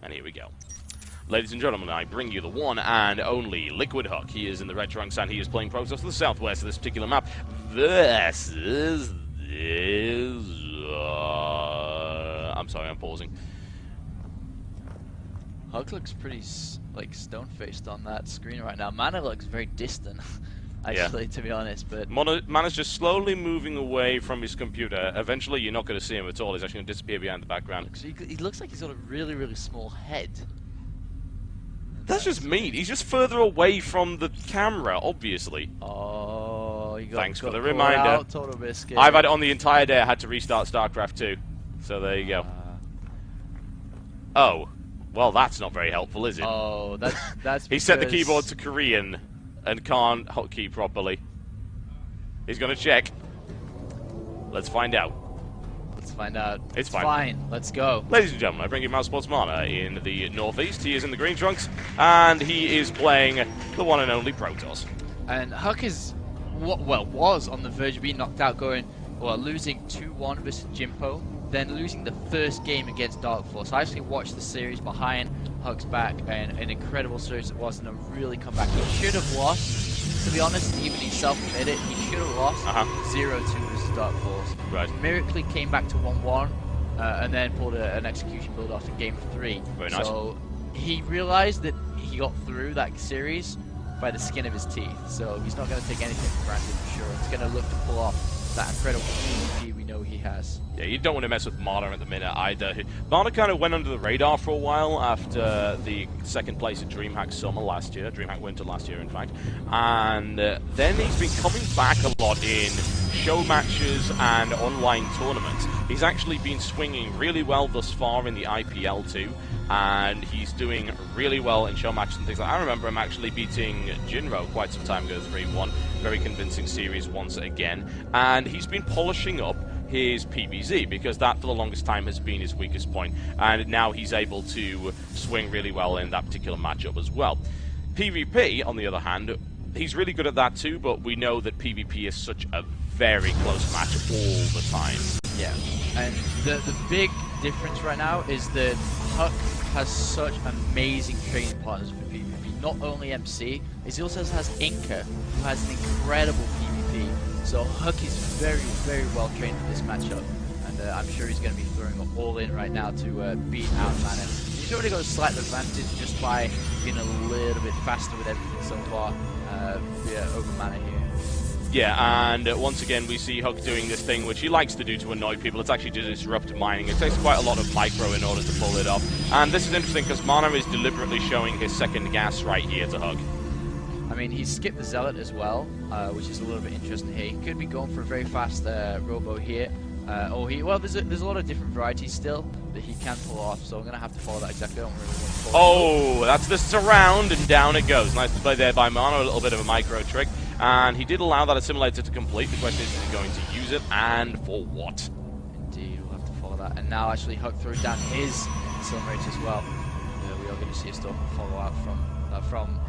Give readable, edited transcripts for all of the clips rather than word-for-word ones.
And here we go. Ladies and gentlemen, I bring you the one and only Liquid Huck. He is in the red trunks and he is playing Protoss to the southwest of this particular map. This is... I'm sorry, I'm pausing. Huck looks pretty like stone-faced on that screen right now. Mana looks very distant, actually, to be honest. But Mana's just slowly moving away from his computer. Eventually, you're not going to see him at all. He's actually going to disappear behind the background. He looks like he's got a really, really small head. That's just mean. He's just further away from the camera, obviously. Oh, you got Thanks for the reminder. Out, Total Biscuit. I've had it on the entire day. I had to restart StarCraft 2. So there you go. Oh. Well, that's not very helpful, is it? Oh, that's He set the keyboard to Korean and can't hotkey properly. He's going to check. Let's find out. Let's find out. It's fine. Let's go. Ladies and gentlemen, I bring you Mousesports Mana in the northeast. He is in the green trunks, and he is playing the one and only Protoss. And Huck is, was on the verge of being knocked out, losing 2-1 versus Jimpo, then losing the first game against Dark Force. I actually watched the series behind Huck's back, and an incredible series it was, and a really comeback. He should have lost, to be honest, even himself admitted it. He should have lost 0-2 versus Dark Force. Right. Miraculously came back to 1-1, and then pulled an execution build off in game 3. Very nice. So he realized that he got through that series by the skin of his teeth. So he's not going to take anything for granted for sure. He's going to look to pull off that incredible PvP we know he has. Yeah, you don't want to mess with Mana at the minute either. Mana kind of went under the radar for a while after the second place at DreamHack Summer last year, DreamHack Winter last year in fact, and then he's been coming back a lot in show matches and online tournaments. He's actually been swinging really well thus far in the IPL too, and he's doing really well in show matches and things like that. I remember him actually beating Jinro quite some time ago, 3-1, very convincing series once again, and he's been polishing up his PvZ, because that for the longest time has been his weakest point, and now he's able to swing really well in that particular matchup as well. PvP, on the other hand, he's really good at that too, but we know that PvP is such a very close match all the time. Yeah, and the big difference right now is that Huck has such amazing training partners for PvP. Not only MC, he also has Inca, who has an incredible PvP. So Huck is very, very well trained for this matchup, and I'm sure he's going to be throwing it all in right now to beat out Mana. He's already got a slight advantage just by being a little bit faster with everything so far over Mana here. Yeah, and once again we see Huck doing this thing which he likes to do to annoy people. It's actually to disrupt mining. It takes quite a lot of micro in order to pull it off. And this is interesting because Mana is deliberately showing his second gas right here to Huck. I mean, he's skipped the Zealot as well, which is a little bit interesting here. He could be going for a very fast Robo here. There's a lot of different varieties still that he can pull off, so I'm going to have to follow that exactly. I don't really want to follow that's the surround, and down it goes. Nice to play there by Mana, a little bit of a micro trick. And he did allow that assimilator to complete. The question is he going to use it, and for what? Indeed, we'll have to follow that. And now actually Huck throws down his accelerator as well. We are going to see a Stalker follow out from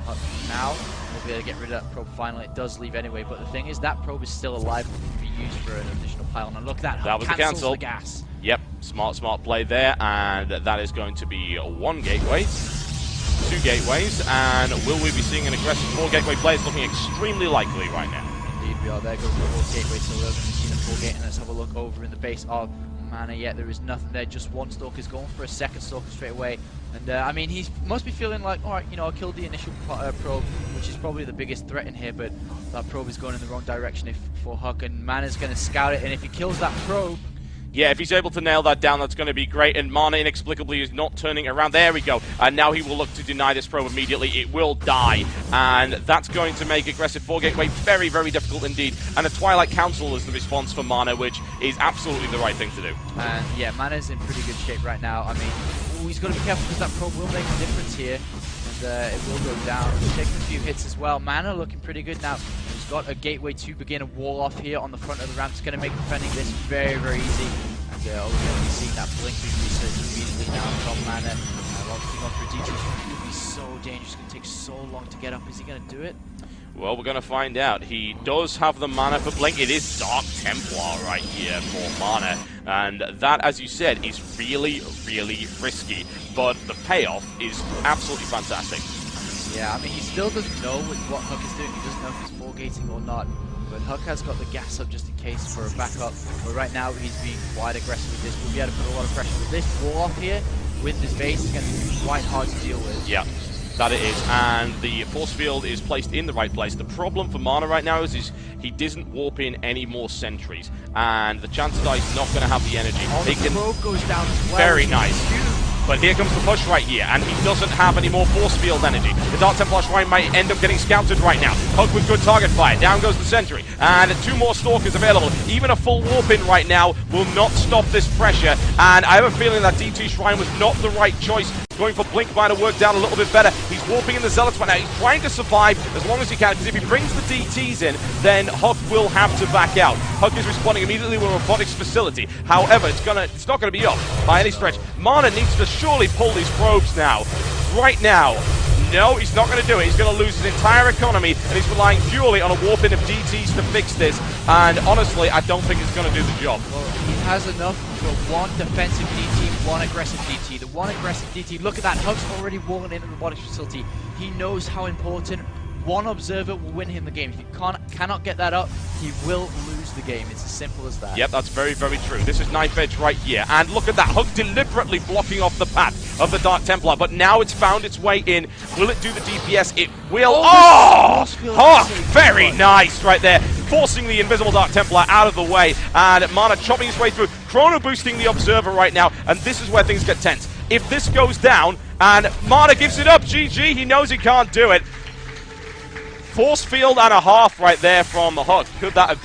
Huck now. We'll be able to get rid of that probe finally. It does leave anyway, but the thing is that probe is still alive to be used for an additional pylon. And look, that was the cancel. The gas. Yep, smart play there, and that is going to be 1 gateway, 2 gateways, and will we be seeing an aggressive 4 gateway play? It's looking extremely likely right now. Indeed we are. There goes the 4 gateway, so we're going to see the 4 gate, and let's have a look over in the base of Mana. Yet there is nothing there, just 1 Stalker's going for a second Stalker straight away. And I mean, he must be feeling like, alright, I killed the initial probe, which is probably the biggest threat in here, but that probe is going in the wrong direction for Huck, and Mana's going to scout it, and if he kills that probe... Yeah, if he's able to nail that down, that's going to be great, and Mana inexplicably is not turning around. There we go, and now he will look to deny this probe immediately. It will die, and that's going to make aggressive 4 gateway very, very difficult indeed, and the Twilight Council is the response for Mana, which is absolutely the right thing to do. And yeah, Mana's in pretty good shape right now. I mean, he's got to be careful because that probe will make a difference here, and it will go down. He's taking a few hits as well. Mana looking pretty good now. He's got a gateway to begin a wall off here on the front of the ramp. It's going to make defending this very, very easy. And we're going to be seeing that blink being researched immediately now from Mana. Launching off for DT. It's going to be so dangerous. It's going to take so long to get up. Is he going to do it? Well, we're going to find out. He does have the mana for Blink. It is Dark Templar right here for Mana. And that, as you said, is really, really risky. But the payoff is absolutely fantastic. Yeah, I mean, he still doesn't know what Huck is doing. He doesn't know if he's foregating or not. But Huck has got the gas up just in case for a backup. But right now, he's being quite aggressive with this. We'll be able to put a lot of pressure. But this wall up here with this base is going to be quite hard to deal with. Yeah, that it is. And the force field is placed in the right place. The problem for Mana right now is he doesn't warp in any more sentries. And the chances are he's not going to have the energy. The probe goes down as well. Very nice. But here comes the push right here, and he doesn't have any more force field energy. The Dark Templar Shrine might end up getting scouted right now. Huck with good target fire. Down goes the sentry. And 2 more Stalkers available. Even a full warp in right now will not stop this pressure. And I have a feeling that DT Shrine was not the right choice. Going for Blink might have worked out a little bit better. He's warping in the Zealots right now. He's trying to survive as long as he can, because if he brings the DTs in, then Huck will have to back out. Huck is responding immediately with a robotics facility. However, it's not going to be up by any stretch. Mana needs to surely pull these probes now. Right now. No, he's not going to do it. He's going to lose his entire economy, and he's relying purely on a warp-in of DTs to fix this. And honestly, I don't think it's going to do the job. Well, he has enough for 1 defensive DT, 1 aggressive DT. The 1 aggressive DT, look at that. Huck's already walking in the robotics facility. He knows how important 1 observer will win him the game. If you cannot get that up, he will lose the game. It's as simple as that. Yep, that's very, very true. This is Knife Edge right here. And look at that. Huck deliberately blocking off the path of the Dark Templar. But now it's found its way in. Will it do the DPS? It will. Oh! Huck! Very nice right there. Forcing the invisible Dark Templar out of the way. And Mana chopping his way through. Chrono boosting the Observer right now. And this is where things get tense. If this goes down and Mana gives it up, GG, he knows he can't do it. Force field and a half right there from Huck. Could that have been